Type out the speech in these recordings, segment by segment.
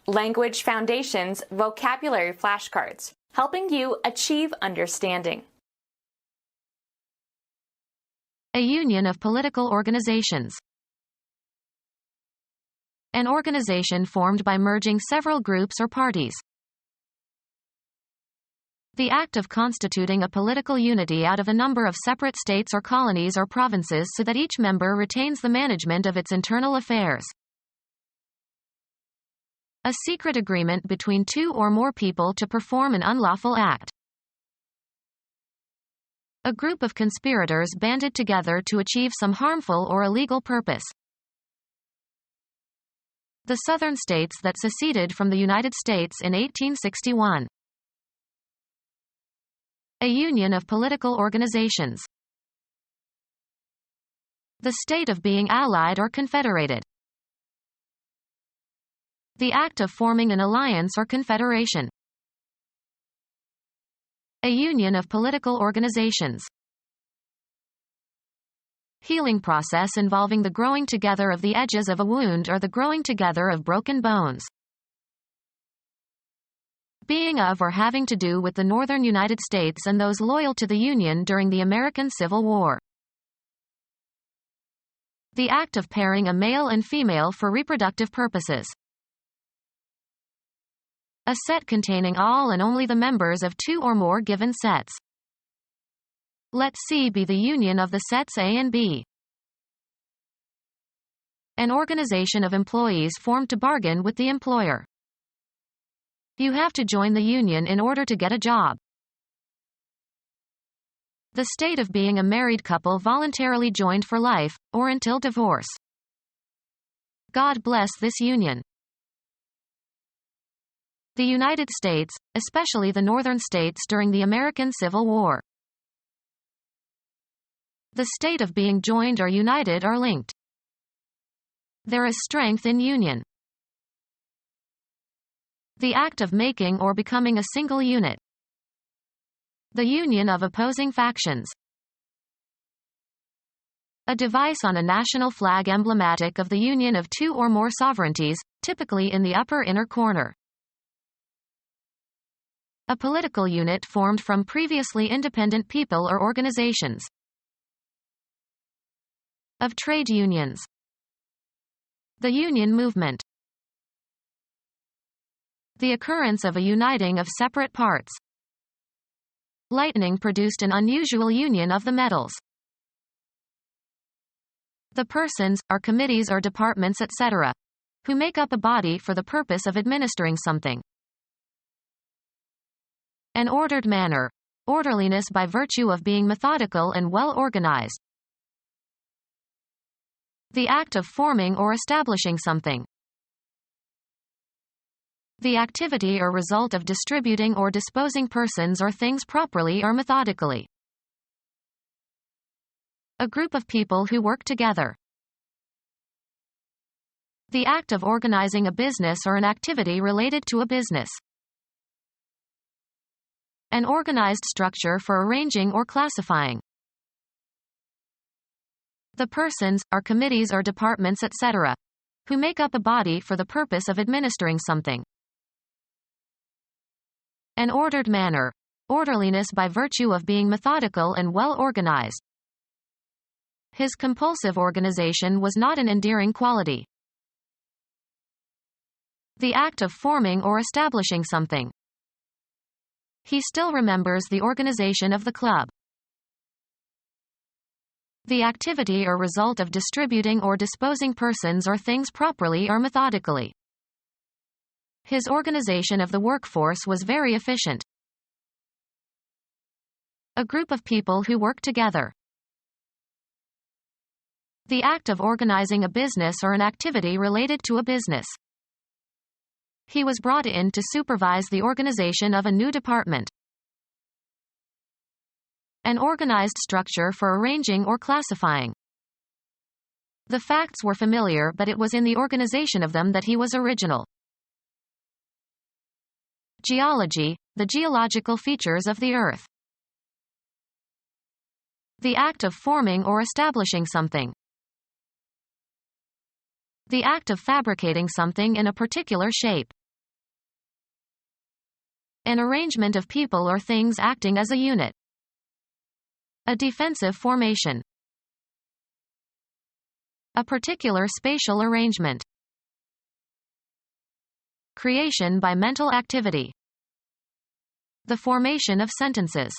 Language Foundations Vocabulary Flashcards, helping you achieve understanding. A union of political organizations. An organization formed by merging several groups or parties. The act of constituting a political unity out of a number of separate states or colonies or provinces so that each member retains the management of its internal affairs. A secret agreement between two or more people to perform an unlawful act. A group of conspirators banded together to achieve some harmful or illegal purpose. The Southern states that seceded from the United States in 1861. A union of political organizations. The state of being allied or confederated. The act of forming an alliance or confederation. A union of political organizations. Healing process involving the growing together of the edges of a wound or the growing together of broken bones. Being of or having to do with the northern United States and those loyal to the Union during the American Civil War. The act of pairing a male and female for reproductive purposes. A set containing all and only the members of two or more given sets. Let C be the union of the sets A and B. An organization of employees formed to bargain with the employer. You have to join the union in order to get a job. The state of being a married couple voluntarily joined for life, or until divorce. God bless this union. The United States, especially the northern states during the American Civil War. The state of being joined or united or linked. There is strength in union. The act of making or becoming a single unit. The union of opposing factions. A device on a national flag emblematic of the union of two or more sovereignties, typically in the upper inner corner. A political unit formed from previously independent people or organizations. Of trade unions. The union movement. The occurrence of a uniting of separate parts. Lightning produced an unusual union of the metals. The persons, or committees or departments etc., who make up a body for the purpose of administering something. An ordered manner. Orderliness by virtue of being methodical and well organized. The act of forming or establishing something. The activity or result of distributing or disposing persons or things properly or methodically. A group of people who work together. The act of organizing a business or an activity related to a business. An organized structure for arranging or classifying. The persons, or committees or departments etc., who make up a body for the purpose of administering something. An ordered manner. Orderliness by virtue of being methodical and well organized. His compulsive organization was not an endearing quality. The act of forming or establishing something. He still remembers the organization of the club. The activity or result of distributing or disposing persons or things properly or methodically. His organization of the workforce was very efficient. A group of people who work together. The act of organizing a business or an activity related to a business. He was brought in to supervise the organization of a new department. An organized structure for arranging or classifying. The facts were familiar, but it was in the organization of them that he was original. Geology, the geological features of the Earth. The act of forming or establishing something. The act of fabricating something in a particular shape. An arrangement of people or things acting as a unit. A defensive formation. A particular spatial arrangement. Creation by mental activity. The formation of sentences.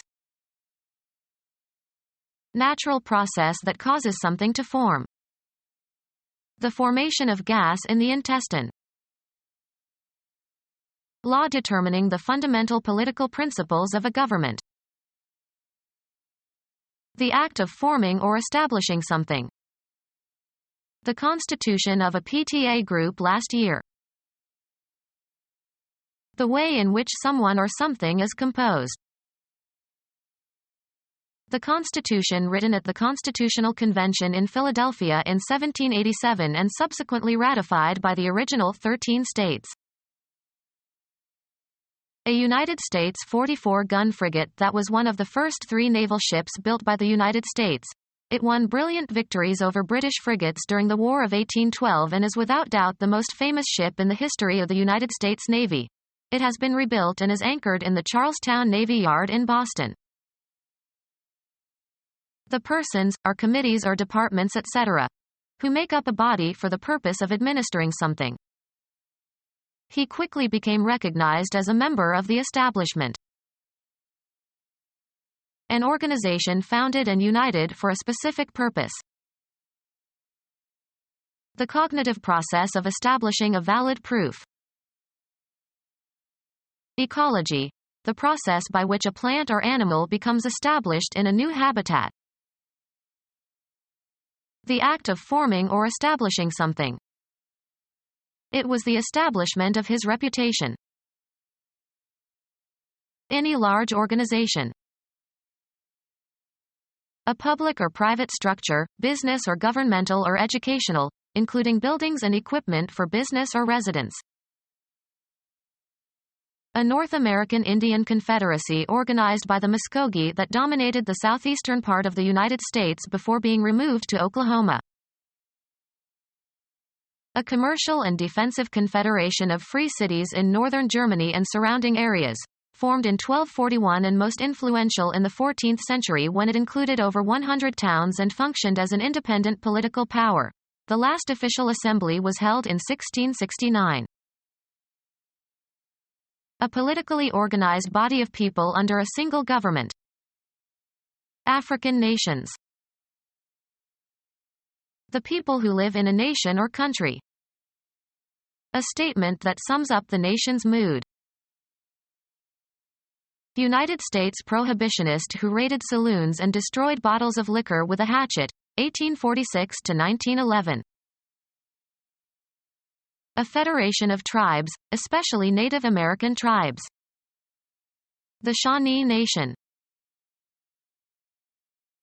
Natural process that causes something to form. The formation of gas in the intestine. Law determining the fundamental political principles of a government. The act of forming or establishing something. The constitution of a PTA group last year. The way in which someone or something is composed. The Constitution written at the Constitutional Convention in Philadelphia in 1787 and subsequently ratified by the original 13 states. A United States 44-gun frigate that was one of the first 3 naval ships built by the United States. It won brilliant victories over British frigates during the War of 1812 and is without doubt the most famous ship in the history of the United States Navy. It has been rebuilt and is anchored in the Charlestown Navy Yard in Boston. The persons, or committees or departments etc., who make up a body for the purpose of administering something. He quickly became recognized as a member of the establishment. An organization founded and united for a specific purpose. The cognitive process of establishing a valid proof. Ecology, the process by which a plant or animal becomes established in a new habitat. The act of forming or establishing something. It was the establishment of his reputation. Any large organization. A public or private structure, business or governmental or educational, including buildings and equipment for business or residence. A North American Indian confederacy organized by the Muskogee that dominated the southeastern part of the United States before being removed to Oklahoma. A commercial and defensive confederation of free cities in northern Germany and surrounding areas, formed in 1241 and most influential in the 14th century when it included over 100 towns and functioned as an independent political power. The last official assembly was held in 1669. A politically organized body of people under a single government. African nations. The people who live in a nation or country. A statement that sums up the nation's mood. United States prohibitionist who raided saloons and destroyed bottles of liquor with a hatchet, 1846 to 1911. A federation of tribes, especially Native American tribes. The Shawnee Nation.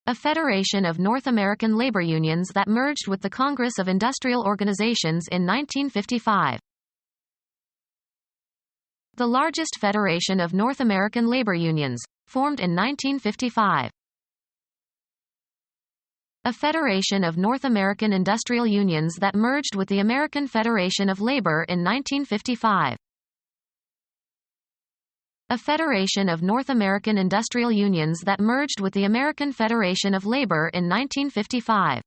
A federation of North American labor unions that merged with the Congress of Industrial Organizations in 1955. The largest federation of North American labor unions, formed in 1955. A federation of North American industrial unions that merged with the American Federation of Labor in 1955. A federation of North American industrial unions that merged with the American Federation of Labor in 1955.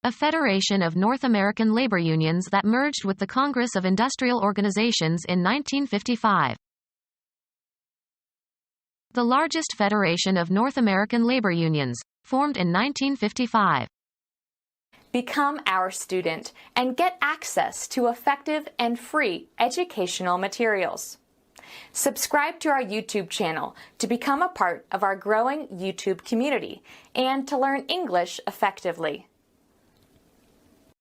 A federation of North American labor unions that merged with the Congress of Industrial Organizations in 1955. The largest federation of North American labor unions, formed in 1955. Become our student and get access to effective and free educational materials. Subscribe to our YouTube channel to become a part of our growing YouTube community and to learn English effectively.